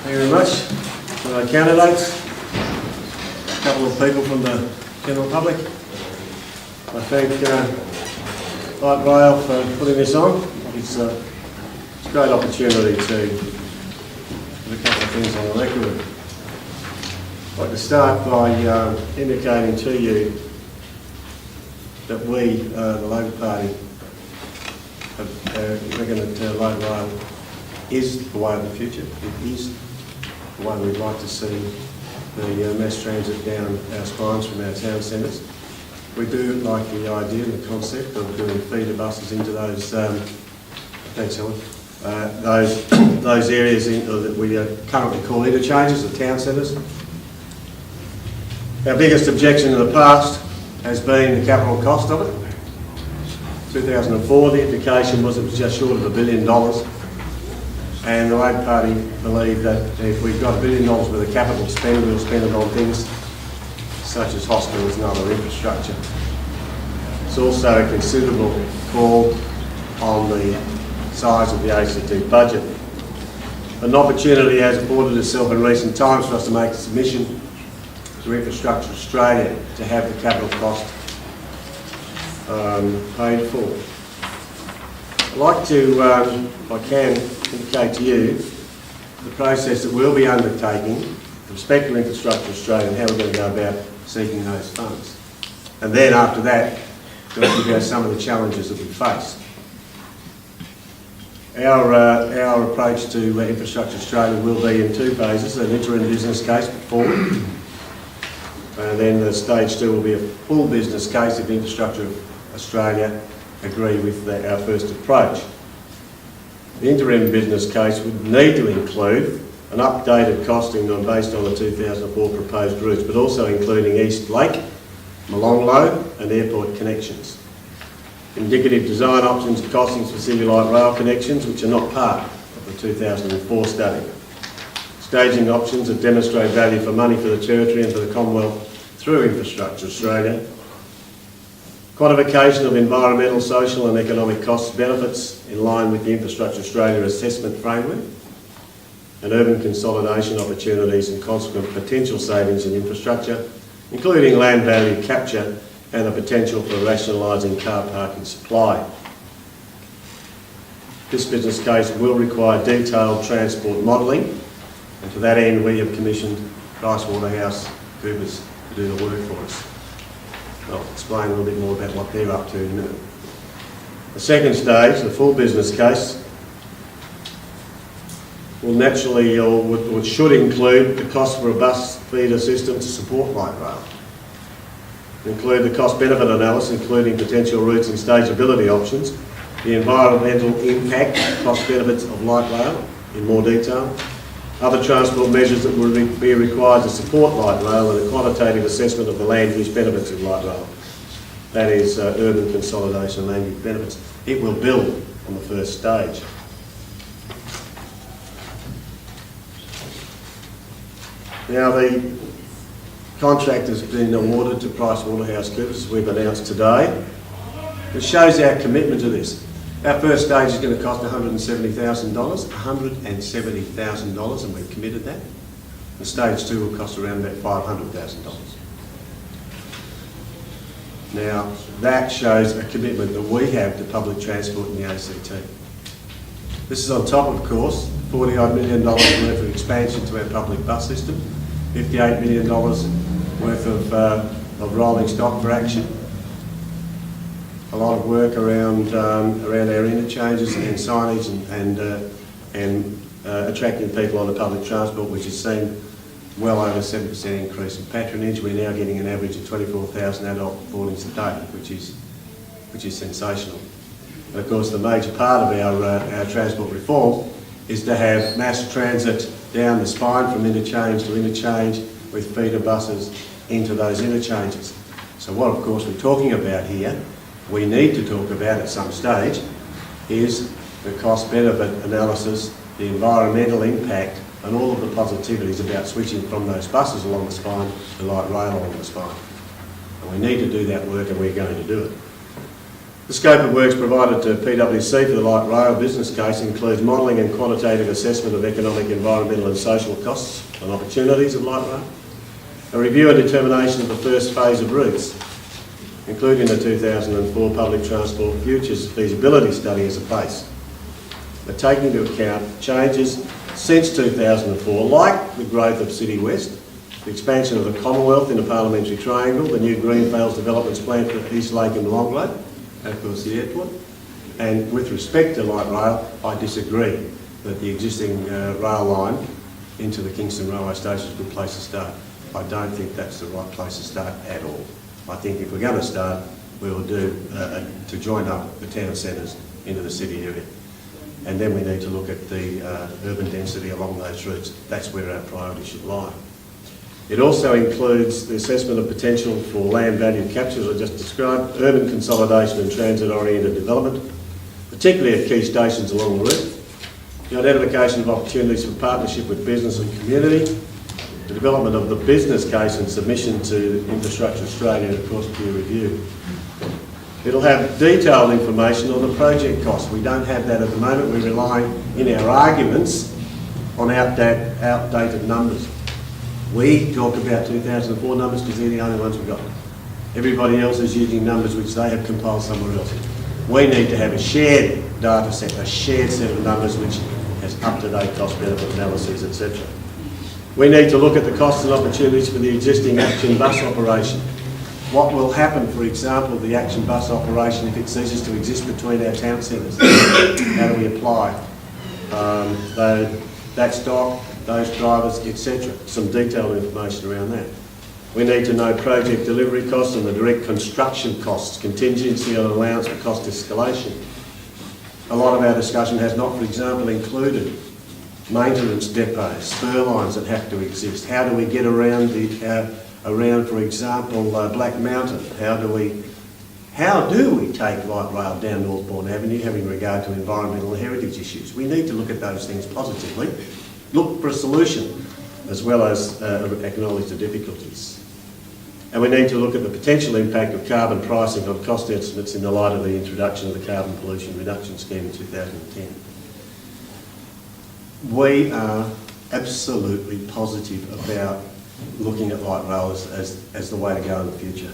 Thank you very much. Candidates, a couple of people from the general public. I thank Light Rail for putting this on. It's a great opportunity to put a couple of things on the record. I'd like to start by indicating to you that we, the Labor Party, reckon that Light Rail is the way of the future. It is the way we'd like to see the mass transit down our spines from our town centres. We do like the idea and the concept of doing feeder buses into those, thanks Helen, those areas that we currently call interchanges, the town centres. Our biggest objection in the past has been the capital cost of it. 2004, the indication was it was just short of $1 billion. And the Labor Party believed that if we've got $1 billion worth of capital to spend, we'll spend it on things such as hospitals and other infrastructure. It's also a considerable call on the size of the ACT budget. An opportunity has afforded itself in recent times for us to make a submission to Infrastructure Australia to have the capital cost paid for. I'd like to, if I can, indicate to you the process that we'll be undertaking with respect to Infrastructure Australia and how we're going to go about seeking those funds. And then after that, we'll give you some of the challenges that we face. Our approach to Infrastructure Australia will be in two phases: an interim business case before, and then the stage 2 will be a full business case if Infrastructure Australia agree with our first approach. The interim business case would need to include an updated costing based on the 2004 proposed routes, but also including East Lake, Molonglo and airport connections. Indicative design options and costings for City Light Rail connections, which are not part of the 2004 study. Staging options that demonstrate value for money for the Territory and for the Commonwealth through Infrastructure Australia. Quantification of environmental, social and economic costs benefits in line with the Infrastructure Australia assessment framework, and urban consolidation opportunities and consequent potential savings in infrastructure, including land value capture and the potential for rationalising car parking supply. This business case will require detailed transport modelling, and to that end we have commissioned PricewaterhouseCoopers to do the work for us. I'll explain a little bit more about what they're up to in a minute. The second stage, the full business case, will naturally or should include the cost for a bus feeder system to support light rail. Include the cost-benefit analysis, including potential routes and stageability options, the environmental impact, cost-benefits of light rail in more detail, other transport measures that will be required to support light rail, and a quantitative assessment of the land use benefits of light rail. That is urban consolidation and land use benefits. It will build on the first stage. Now the contract has been awarded to PricewaterhouseCoopers, as we've announced today. It shows our commitment to this. Our first stage is going to cost $170,000, and we've committed that. The stage 2 will cost around about $500,000. Now, that shows a commitment that we have to public transport in the ACT. This is on top, of course, $40 million worth of expansion to our public bus system, $58 million worth of rolling stock for action. A lot of work around our interchanges and signage and attracting people onto public transport, which has seen well over 7% increase in patronage. We're now getting an average of 24,000 adult boardings a day, which is sensational. And of course, the major part of our transport reform is to have mass transit down the spine from interchange to interchange with feeder buses into those interchanges. So what, of course, we're talking about here, we need to talk about at some stage, is the cost-benefit analysis, the environmental impact, and all of the positivities about switching from those buses along the spine to light rail along the spine. And we need to do that work, and we're going to do it. The scope of works provided to PwC for the light rail business case includes modelling and quantitative assessment of economic, environmental and social costs and opportunities of light rail, a review and determination of the first phase of routes, including the 2004 Public Transport Futures Feasibility Study as a base, but taking into account changes since 2004, like the growth of City West, the expansion of the Commonwealth in the Parliamentary Triangle, the new Greenfields developments planned for East Lake and Longlow, and of course the airport. And with respect to light rail, I disagree that the existing rail line into the Kingston railway station is a good place to start. I don't think that's the right place to start at all. I think if we're going to start, we will do to join up the town centres into the city area. And then we need to look at the urban density along those routes. That's where our priority should lie. It also includes the assessment of potential for land value capture, as I just described, urban consolidation and transit-oriented development, particularly at key stations along the route, the identification of opportunities for partnership with business and community, the development of the business case and submission to Infrastructure Australia and of course peer review. It'll have detailed information on the project costs. We don't have that at the moment. We rely in our arguments on outdated numbers. We talk about 2004 numbers because they're the only ones we've got. Everybody else is using numbers which they have compiled somewhere else. We need to have a shared data set, a shared set of numbers which has up-to-date cost-benefit analyses, etc. We need to look at the costs and opportunities for the existing Action Bus operation. What will happen, for example, the Action Bus operation if it ceases to exist between our town centres? How do we apply that stock, those drivers, etc. Some detailed information around that. We need to know project delivery costs and the direct construction costs, contingency and allowance for cost escalation. A lot of our discussion has not, for example, included maintenance depots, spur lines that have to exist. How do we get around for example, Black Mountain? How do we take light rail down Northbourne Avenue, having regard to environmental and heritage issues? We need to look at those things positively, look for a solution, as well as acknowledge the difficulties. And we need to look at the potential impact of carbon pricing on cost estimates in the light of the introduction of the Carbon Pollution Reduction Scheme in 2010. We are absolutely positive about looking at light rail as the way to go in the future.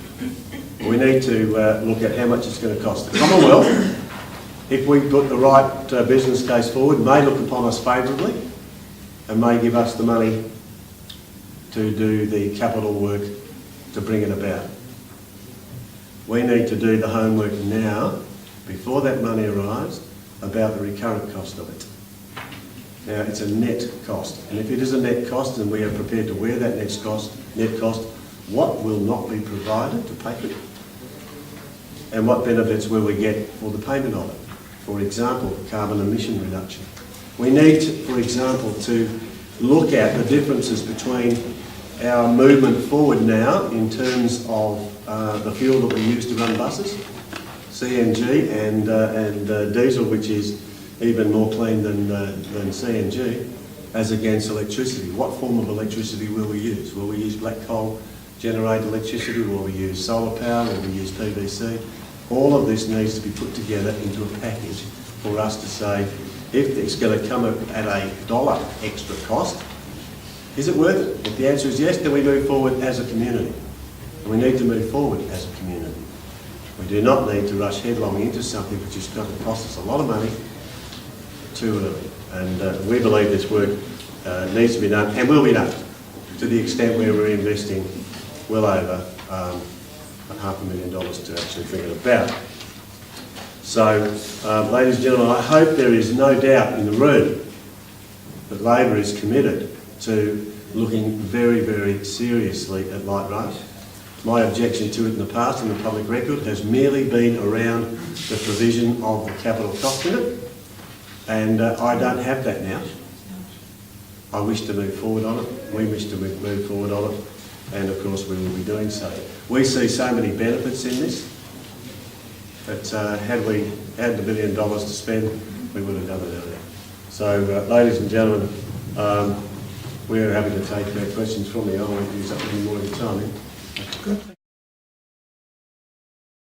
We need to look at how much it's going to cost. The Commonwealth, if we put the right business case forward, may look upon us favourably and may give us the money to do the capital work to bring it about. We need to do the homework now, before that money arrives, about the recurrent cost of it. Now, it's a net cost, and if it is a net cost and we are prepared to wear that net cost, what will not be provided to pay for it? And what benefits will we get for the payment of it? For example, carbon emission reduction. We need, for example, to look at the differences between our movement forward now in terms of the fuel that we use to run buses, CNG and diesel, which is even more clean than CNG, as against electricity. What form of electricity will we use? Will we use black coal generated electricity? Will we use solar power? Will we use PVC? All of this needs to be put together into a package for us to say, if it's going to come at $1 extra cost, is it worth it? If the answer is yes, then we move forward as a community. And we need to move forward as a community. We do not need to rush headlong into something which is going to cost us a lot of money too early. And we believe this work needs to be done and will be done to the extent where we're investing well over $500,000 to actually bring it about. So, ladies and gentlemen, I hope there is no doubt in the room that Labor is committed to looking very, very seriously at light rail. My objection to it in the past, in the public record, has merely been around the provision of the capital cost in it, and I don't have that now. I wish to move forward on it, we wish to move forward on it, and of course we will be doing so. We see so many benefits in this, that had we had the $1 billion to spend, we would have done it earlier. So, ladies and gentlemen, we're happy to take questions from you. I won't use up any more of your time. Good.